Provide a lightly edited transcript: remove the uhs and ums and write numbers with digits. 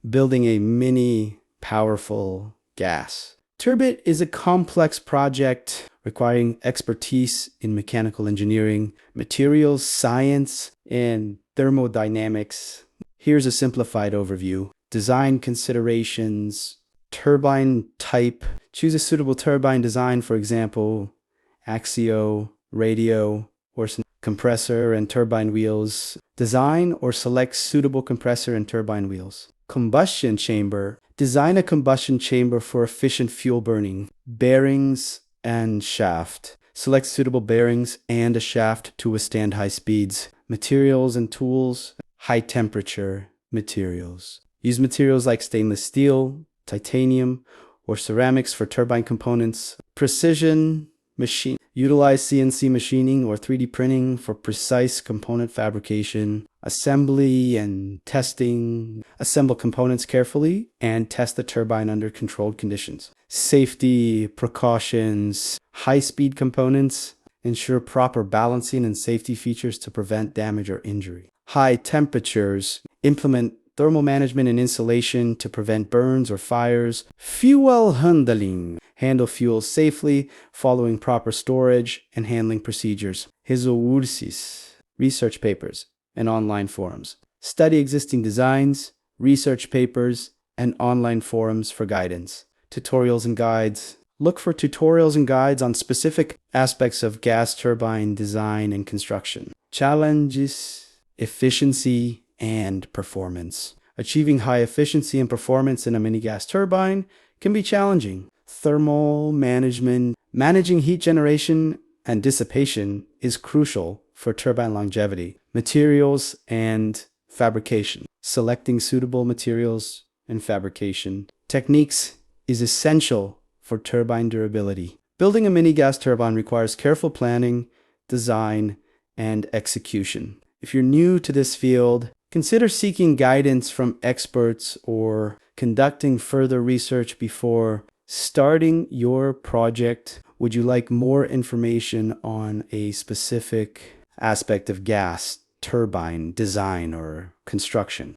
building a mini powerful gas turbine is a complex project requiring expertise in mechanical engineering, materials science, and thermodynamics. Here's a simplified overview. Design considerations, turbine type. Choose a suitable turbine design, for example, axio, radio, or compressor and turbine wheels. Design or select suitable compressor and turbine wheels. Combustion chamber. Design a combustion chamber for efficient fuel burning. Bearings and shaft. Select suitable bearings and a shaft to withstand high speeds. Materials and tools. High temperature materials. Use materials like stainless steel, titanium, or ceramics for turbine components. Precision machine. Utilize CNC machining or 3D printing for precise component fabrication. Assembly and testing. Assemble components carefully and test the turbine under controlled conditions. Safety precautions. High-speed components. Ensure proper balancing and safety features to prevent damage or injury. High temperatures. Implement thermal management and insulation to prevent burns or fires. Fuel handling. Handle fuel safely, following proper storage and handling procedures. Pawoerfull. Research papers and online forums. Study existing designs, research papers, and online forums for guidance. Tutorials and guides. Look for tutorials and guides on specific aspects of gas turbine design and construction. Challenges, efficiency, and performance. Achieving high efficiency and performance in a mini gas turbine can be challenging. Thermal management. Managing heat generation and dissipation is crucial for turbine longevity. Materials and fabrication. Selecting suitable materials and fabrication techniques is essential for turbine durability. Building a mini gas turbine requires careful planning, design, and execution. If you're new to this field, consider seeking guidance from experts or conducting further research before starting your project. Would you like more information on a specific aspect of gas turbine design or construction?